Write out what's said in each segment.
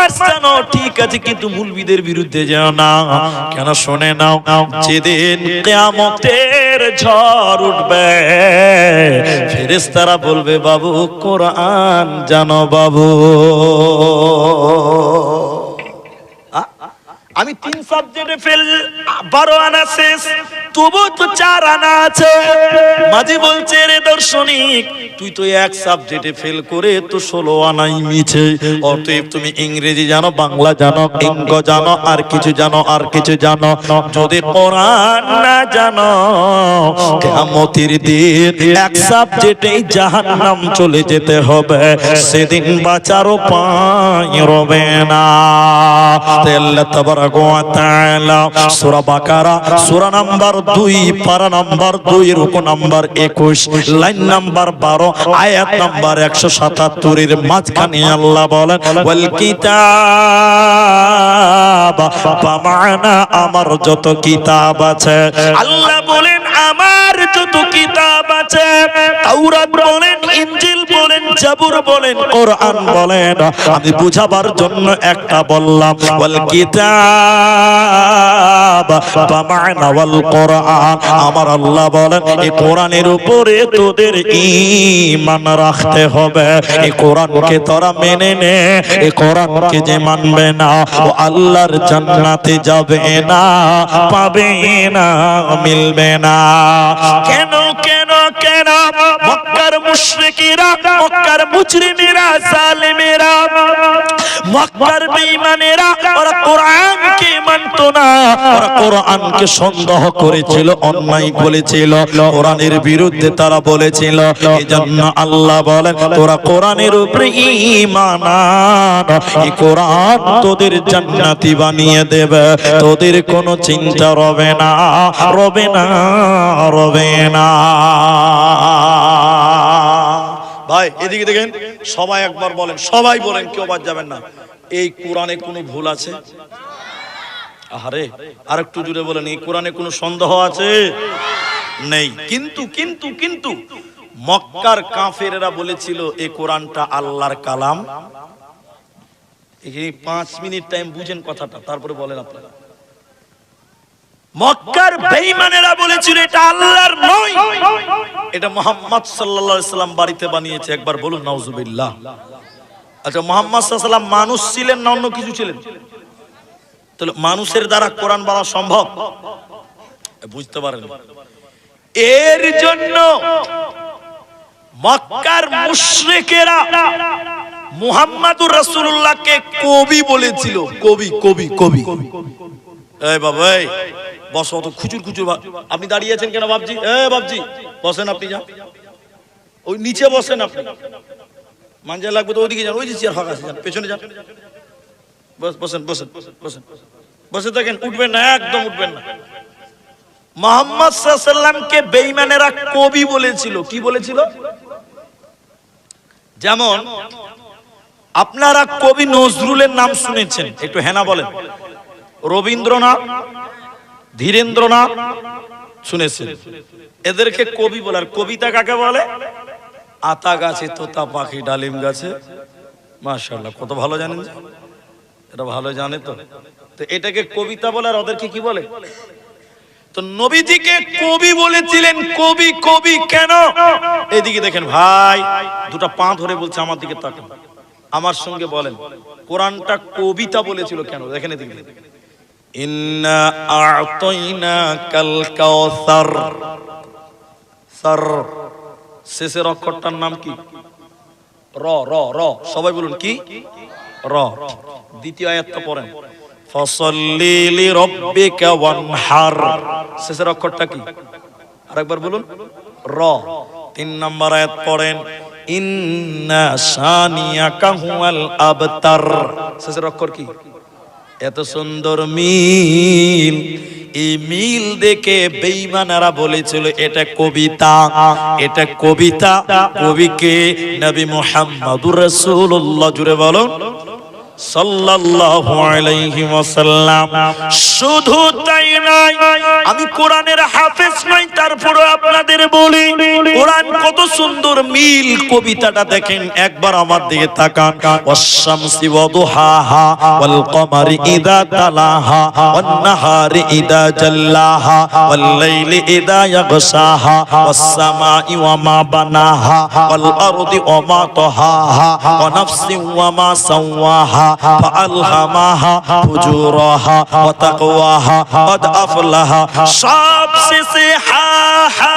March জানো ঠিক আছে, কিন্তু মৌলবীদের বিরুদ্ধে যেও না। কেন শুনে নাও, যেদিন কিয়ামতের ঝড় উঠবে ফেরেশতারা বলবে বাবু কোরআন জানো বাবু। আমি 3 সাবজেক্টে ফেল, 12 আনা শেষ, তবু তো 4 আনা আছে। মাঝি বলছে রে দর্শনিক, তুই তো 1 সাবজেক্টে ফেল করে তো 16 আনাই মিছে। অতএব তুমি ইংরেজি জানো, বাংলা জানো, অঙ্ক জানো, আর কিছু জানো, আর কিছু জানো, যদি কোরআন না জানো কিয়ামতের দিন 1 সাবজেক্টেই জাহান্নাম চলে যেতে হবে, সেদিন বাঁচার উপায় রবে না। আল্লাহ তাবারাক ওয়া তাআলা সূরা বাকারা সূরা নাম্বার 2 পারা নাম্বার 2 রুকু নাম্বার 21 লাইন নাম্বার 12 আয়াত নাম্বার 177 এর মাঝখানে আল্লাহ বলেন ওয়াল কিতাব বামানা, আমার যত কিতাব আছে। আল্লাহ বলেন আমার যত কিতাব আছে, তাওরাত বলেন, ইনজিল বলেন, জাবুর বলেন, কোরআন বলেন, আমি বুঝাবার জন্য একটা বললাম ওয়াল কিতাব বামানা ওয়াল কোরআন। আমার আল্লাহ বলেন এই কোরআনের উপরে তোদের ঈমান রাখতে হবে। এই কোরআনকে তোরা মেনে নে, এই কোরআনকে যে মানবে না ও আল্লাহর জান্নাতে যাবে না, পাবে না, মিলবে না। কেন কেন কেন? মক্কার মুশরিকেরা, মক্কার মুজরিমেরা, জালেমেরা, মক্কার বেঈমানেরা ওরা কোরআনকে মানতো না, ওরা কোরআনকে সন্দেহ করেছিল, অন্যায় বলেছিল, কোরআনের বিরুদ্ধে তারা বলেছিল। এজন্য আল্লাহ বলেন তোরা কোরআনের উপরে ঈমান আন, এই কোরআন তোদের জান্নাতি বানিয়ে দেবে, তোদের কোনো চিন্তা রবে না, রবে না, রবে না। ভাই এদিকে দেখেন, সবাই একবার বলেন, সবাই বলেন, কেউ বাদ যাবেন না, এই কোরআনে কোনো ভুল আছে? আরে আর একটু জুড়ে বলেন, এই কোরআনে কোনো সন্দেহ আছে? নেই। কিন্তু কিন্তু কিন্তু মক্কার কাফেরেরা বলেছিল এই কোরআনটা আল্লাহর কালাম। এই 5 মিনিট টাইম বুঝেন কথাটা, তারপরে বলেন আপনারা। মক্কার বেঈমানেরা বলেছিল এটা আল্লাহর নয়, এটা মুহাম্মদ সাল্লাল্লাহু আলাইহি সাল্লাম বাড়িতে বানিয়েছে। একবার বলুন নাউজুবিল্লাহ। আচ্ছা, মুহাম্মদ সাল্লাল্লাহু আলাইহি সাল্লাম মানুষ ছিলেন না অন্য কিছু ছিলেন? তাহলে মানুষের দ্বারা কোরআন বানানো সম্ভব? বুঝতে পারেন? এর জন্য মক্কার মুশরিকেরা মুহাম্মাদুর রাসূলুল্লাহকে কবি বলেছিল। কবি কবি কবি। এই বাবা এই বসো, তো খুচুর খুচুর। আপনি দাঁড়িয়ে আছেন কেন বাবজি? বাবজি বসেন, আপনি যান, ওই নিচে বসেন। আপনি মাঞ্জা লাগবে তো ওইদিকে যান, ওই যে চেয়ার ফাঁকা আছে, যান পেছনে যান। বসেন বসেন বসেন, বসে থাকেন, উঠবেন না, একদম উঠবেন না। মুহাম্মদ সাল্লাল্লাহু আলাইহি সাল্লামকে বেঈমানেরা কবি বলেছিল। কি বলেছিল? যেমন আপনারা কবি নজরুলের নাম শুনেছেন, একটু হেনা বলেন। রবীন্দ্রনাথ, ধীরেন্দ্রনাথ শুনেছেন, এদেরকে কবি বলে। আর কবিতা কাকে বলে? আতা গাছে তোতা পাখি ডালিম গাছে। মাশাআল্লাহ, কত ভালো জানেন, এটা ভালো জানে তো। তো এটাকে কবিতা বলে, আর ওদেরকে কি বলে? তো নবীজিকে কবি বলেছিলেন। কবি কবি কেন? এদিকে দেখেন ভাই, দুটো পা ধরে বলছে, আমার দিকে তাকান, আমার সঙ্গে বলেন কোরআনটা কবিতা বলেছিল কেন? দেখেন এদিকে, ইন্না আ'তাইনাকাল কাউসার। সার শেষের অক্ষরটার নাম কি? র র র। সবাই বলুন কি? র। দ্বিতীয় আয়াতটা পড়েন, ফাসাল্লি লিরাব্বিকা ওয়ানহার। শেষের অক্ষরটা কি? আরেকবার বলুন, র। 3 নম্বর আয়াত পড়েন, ইন্না শানিয়াকা হুয়াল আবতার। শেষের অক্ষর কি? এত সুন্দর মিল, এই মিল দেখে বেঈমানেরা বলেছিল এটা কবিতা, এটা কবিতা। কবিকে নবী মুহাম্মদুর রাসূলুল্লাহ। জুড়ে বলুন সাল্লাল্লাহু আলাইহি ওয়াসাল্লাম। শুধু তাই নয়, আমি কোরআনের হাফেজ নই, তারপরে আপনাদের বলি কোরআন কত সুন্দর মিল। কবিতাটা দেখেন একবার আমার দিকে তাকান। ওয়াশ-শামসি ওয়াদুহাহা ওয়াল কমারি ইযা তালাহা ওয়ান নাহারি ইযা জাল্লাহা ওয়াল লাইলি ইযা ইয়াগশাহা ওয়াস সামাই ওয়া মা বানাহা ওয়াল আরদি ওয়া মা তাহাহা ওয়া নাফসিন ওয়া মা সাওয়াহা ফাআলহামাহা ফুজুরাহা ওয়া তাকওয়াহা কদ আফলাহা। সব শেষে হা হা।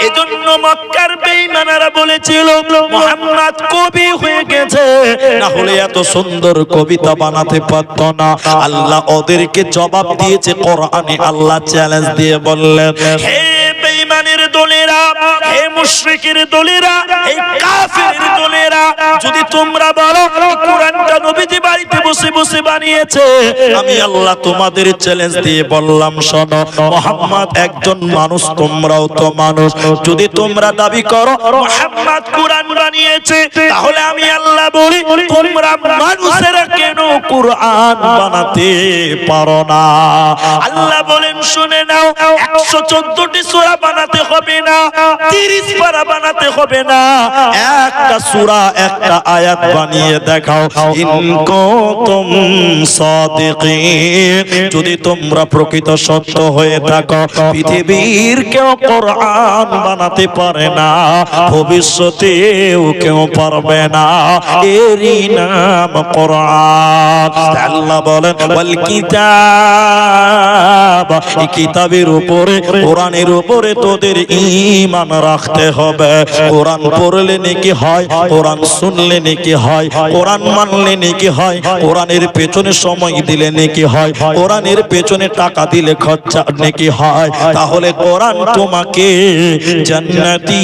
এজন্য মক্কার বেঈমানেরা বলেছিল মুহাম্মদ কবি হয়ে গেছে, না হলে এত সুন্দর কবিতা বানাতে পারত না। আল্লাহ ওদেরকে জবাব দিয়েছে কোরআনে। আল্লাহ চ্যালেঞ্জ দিয়ে বললেন, হে বেঈমানের দলেরা, হে মুশরিকের দলেরা, হে কাফেরের দলেরা, যদি তোমরা বলো কোরআনটা নবীজি বাড়িতে বসে বসে বানিয়েছে, আমি আল্লাহ তোমাদের চ্যালেঞ্জ দিয়ে বললাম, শোনো মুহাম্মদ একজন মানুষ, তোমরাও তো মানুষ। যদি তোমরা দাবি করো মুহাম্মদ কোরআন বানিয়েছে, তাহলে আমি আল্লাহ বলি তোমরা মানুষেরা কেন কোরআন বানাতে পারো না? আল্লাহ বলেন, শুনে নাও, 114টি সূরা বানাতে হবে না, 30 পারা বানাতে হবে না, একটা সূরা একটা আয়াত বানিয়ে দেখাও। ইন কুনতুম সাদিকিন, যদি তোমরা প্রকৃত সত্য হয়ে থাকো। পৃথিবীর কেউ কোরআন বানাতে পারে না, ভবিষ্যতেও কেউ পারবে না, এরই নাম কোরআন। আল্লাহ বলেন, ওয়াল কিতাব, এই কিতাবের উপরে, কোরআনের উপরে তোদের ঈমান রাখতে হবে। কোরআন পড়লে নেকি হয়, কোরআন শুনলে নেকি হয়, কোরআন মানলে নেকি হয়, কোরআনের পেছনে সময় দিলে নেকি হয়, কোরআনের পেছনে টাকা দিলে খরচা নেকি হয়। তাহলে কোরআন তোমাকে জান্নাতি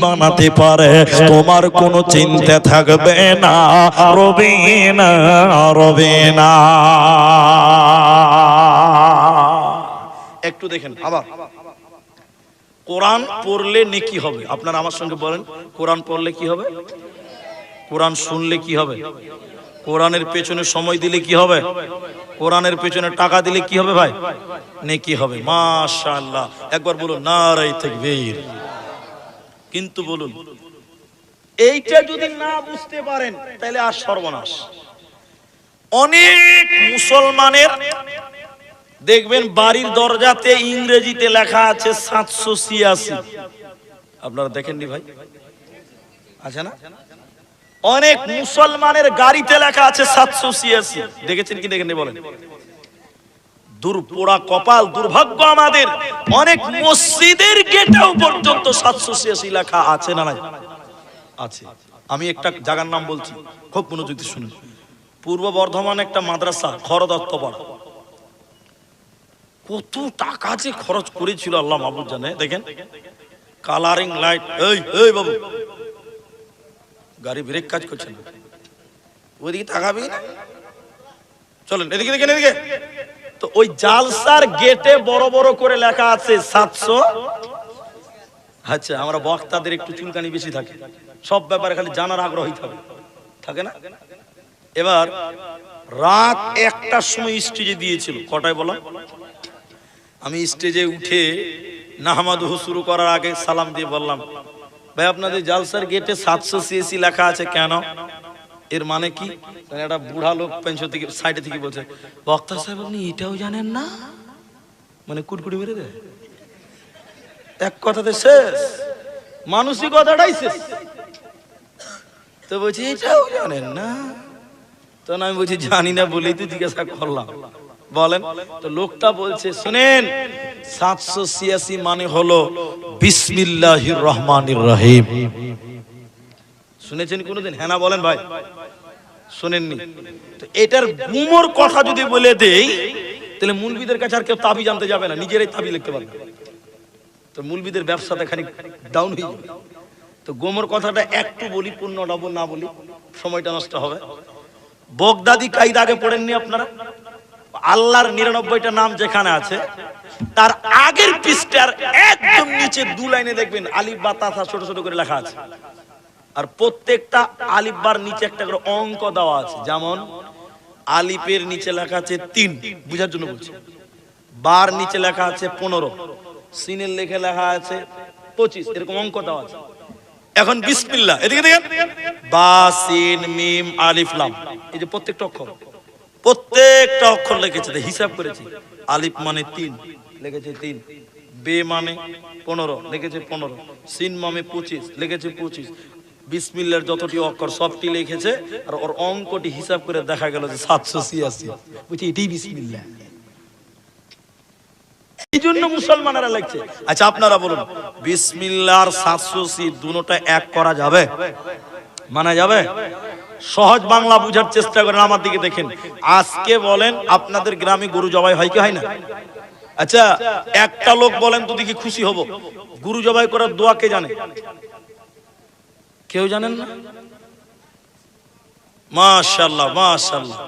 বানাতে পারে, তোমার কোনো চিন্তা থাকবে না, রবে না, রবে না। একটু দেখেন আবার, কোরআন পড়লে নেকি হবে। আপনারা আমার সঙ্গে বলেন, কোরআন পড়লে কি হবে? কোরআন শুনলে কি হবে? কোরআনের পেছনে সময় দিলে কি হবে? কোরআনের পেছনে টাকা দিলে কি হবে ভাই? নেকি হবে। মাশাআল্লাহ, একবার বলুন নারায়ে তাকবীর। কিন্তু বলুন, এইটা যদি না বুঝতে পারেন তাহলে আর সর্বনাশ। অনেক মুসলমানের দেখবেন বাড়ির দরজাতে ইংরেজিতে লেখা আছে 786। আপনারা দেখেননি ভাই? আছে না? অনেক মুসলমানের গাড়িতে লেখা আছে 786। দেখেছেন কি দেখেননি বলেন? দুর্পোড়া কপাল, দুর্ভাগ্য আমাদের। অনেক মসজিদের গেটেও পর্যন্ত 786 লেখা আছে না নাই? আছে। আমি একটা জায়গার নাম বলছি, খুব মনোযোগ দিয়ে শুনুন। পূর্ব বর্ধমান একটা মাদ্রাসা, খরদত্তপাড়া, কত টাকা যে খরচ করেছিল আল্লাহ মাহবুব জানে। দেখেন কালারিং লাইট, এই এই বাবু গাড়ি ব্রেক কাজ করছে না, ওইদিকে তাকাবি না, চলেন এদিকে দেখেন এদিকে। তো ওই জালসার গেটে বড় বড় করে লেখা আছে 700। আচ্ছা, আমরা বক্তাদের একটু চুলকানি বেশি থাকে, সব ব্যাপারে খালি জানার আগ্রহী থাকে না। এবার রাত 1টার সময় স্টেজে দিয়েছিল, কটায় বলো? আমি স্টেজে উঠে নাহমাদুহু শুরু করার আগে সালাম দিয়ে বললাম, ভাই আপনাদের জালসার গেটে 786 লেখা আছে কেন? এর মানে কি? একটা বুড়া লোক পেছন থেকে সাইডে থেকে বলছে, বক্তা সাহেব আপনি এটাও জানেন না? মানে কুটকুটি মেরে দেয়। এক কথাতে শেষ, মানসিকতাটাই শেষ। তো বলছি এটাও জানেন না? তখন আমি বলছি জানি না বলেই তো জিজ্ঞাসা করলাম, বলেন। তো লোকটা বলছে, শুনেন 786 মানে হলো বিসমিল্লাহির রহমানির রহিম। শুনেছেন কোনোদিন? হ্যাঁ না বলেন ভাই, শুনেননি? তো এটার গুমর কথা যদি বলে দেই তাহলে মুলবিদের কাছে আর কেউ তাবি জানতে যাবে না, নিজেরাই তাবি লিখতে পারবে। তো মুলবিদের ব্যবসাটা খানিক ডাউন হয়ে যাবে। তো গোমর কথাটা একটু বলি, পূর্ণটা না বলি সময়টা নষ্ট হবে। বগদাদি কায়দা আগে পড়েননি আপনারা? আল্লাহর 99টা নাম যেখানে আছে তার আগের পৃষ্ঠার একদম নিচে 2 লাইনে দেখবেন আলিফ বা তাসা ছোট ছোট করে লেখা আছে। আর প্রত্যেকটা আলিফ বার নিচে একটা করে অঙ্ক দেওয়া আছে। যেমন আলিফের নিচে লেখা আছে 3, বুঝার জন্য বলছি। বার নিচে লেখা আছে 15, সিনের লেখে লেখা আছে 25, এরকম অঙ্ক দেওয়া আছে। এখন বিসমিল্লাহ, এদিকে দেখেন, বা সিন মিম আলিফ লাম, এই যে প্রত্যেকটা অক্ষর লিখেছে, হিসাব করেছি। আলিফ মানে 3, লিখেছে 3, বে মানে 15, লিখেছে 15, সিন মানে 25, লিখেছে 25। বিসমিল্লাহর যতটি অক্ষর সবটি লিখেছে, আর ওর অঙ্কটি হিসাব করে দেখা গেল যে 786। বুঝছি, এটাই বিসমিল্লাহ। এই জন্য মুসলমানেরা লিখছে। আচ্ছা আপনারা বলুন, বিসমিল্লাহ আর 780 দুটোটা এক করা যাবে? মানা যাবে? সহজ বাংলা বুঝার চেষ্টা করেন, আমার দিকে দেখেন। আজকে বলেন আপনাদের গ্রামে গরু জবাই হয় কি হয় না? আচ্ছা একটা লোক বলেন তো দেখি, খুশি হব। গরু জবাই করার দোয়া কে জানে? কেউ জানেন না? মাশাআল্লাহ মাশাআল্লাহ।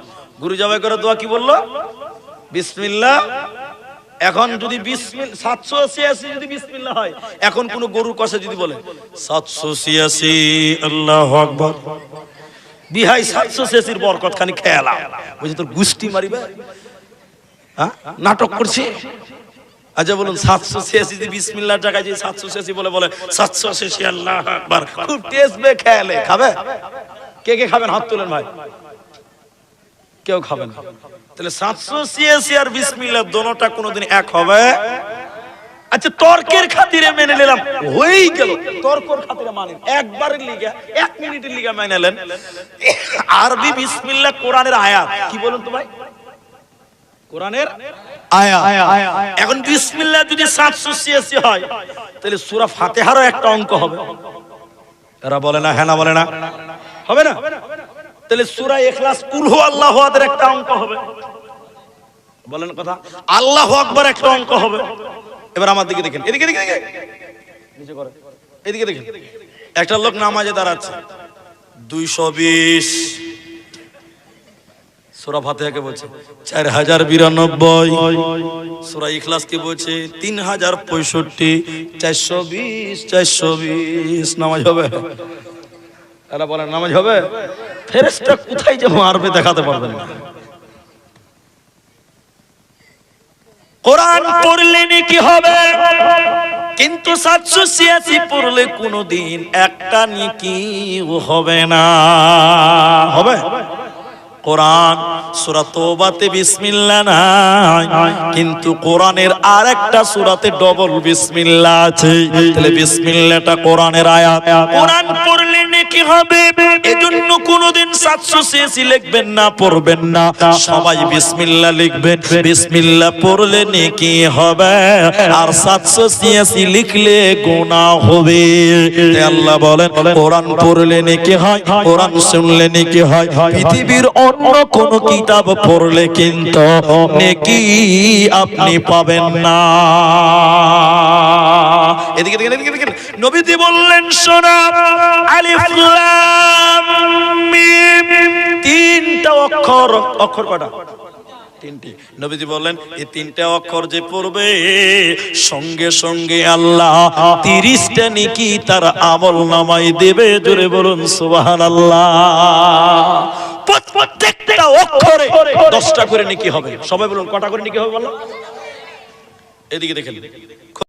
গরু জবাই করার দোয়া কি বললো? বিসমিল্লাহ। এখন যদি 786 যদি বিসমিল্লাহ হয়, এখন কোন গরুর কষে যদি বলে 786 আল্লাহু আকবার, বিহাই 786 বরকত খানি খেয়ালা, বুঝি তোর গুষ্টি মারিবে, নাটক করছি। আচ্ছা বলুন, 786 যদি বিসমিল্লাহর জায়গায় যে 786 বলে 786 আল্লাহু আকবার, খুব টেস্ট বে খেয়ালে খাবে? কে কে খাবেন হাত তুলেন ভাই। কেউ খাবেন না। তাহলে 786 আর বিসমিল্লাহ দুটোটা কোনোদিন এক হবে? আচ্ছা তর্কের খাতিরে মেনে নিলাম, হয়েই গেল। তর্কের খাতিরে মানেন, একবারের লিগা 1 মিনিটের লিগা মেনে নিলেন। আরবি বিসমিল্লাহ কোরআনের আয়াত, কি বলুন তো ভাই? কোরআনের আয়াত। এখন বিসমিল্লাহ যদি 786 হয়, তাহলে সূরা ফাতিহারও একটা অঙ্ক হবে। এরা বলে না, হ্যাঁ না বলে না, হবে না? তাহলে সূরা ইখলাস কুল হু আল্লাহু আহাদের একটা অঙ্ক হবে, বলেন কথা। আল্লাহু আকবার একটা অঙ্ক হবে। এবার আমার দিকে দেখেন, এদিকে দেখেন, নিচে করে, এদিকে দেখেন। একটা লোক নামাজে দাঁড়াচ্ছে, 220 সূরা ফাতিহাকে বলছে 4092, সূরা ইখলাস কে বলছে 3065, 420 নামাজ হবে? এরা বলেন নামাজ হবে? ফেরেশতা কোথায় যে মারবে দেখাতে পারবেন না। কোরআন পড়লে নাকি হবে, কিন্তু 786 পড়লে কোনোদিন একটা নেকি হবে না। হবে? কোরআন সূরা তওবাতে বিসমিল্লাহ নাই, কিন্তু কোরআনের আরেকটা সূরাতে ডবল বিসমিল্লাহ আছে। তাহলে বিসমিল্লাহটা কোরআনের আয়াত, কোরআন পড়লে নেকি হবে। এজন্য কোনোদিন 786 লিখবেন না, পড়বেন না, সবাই বিসমিল্লাহ লিখবেন। বিসমিল্লাহ পড়লে নেকি হবে, আর 786 লিখলে গুনাহ হবে। আল্লাহ বলেন কোরআন পড়লে নেকি হয়, কোরআন শুনলে নেকি হয়। পৃথিবীর অন্য কোন কিতাব পড়লে কিন্তু নেকি আপনি পাবেন না। এদিকে দেখেন, এদিকে দেখেন, নবীজি বললেন শোনা, আলিফ লাম মিম, 3টা অক্ষর। অক্ষর কয়টা? 3টি। নবীজি বললেন এই 3টা অক্ষর যে পড়বে, সঙ্গে সঙ্গে আল্লাহ 30টা নেকি তার আমল নামায় দেবে। জোরে বলুন সুবহানাল্লাহ। প্রত্যেকটা অক্ষরে 10টা করে নেকি হবে। সবাই বলুন কটা করে নেকি হবে বলো? এদিকে দেখেন।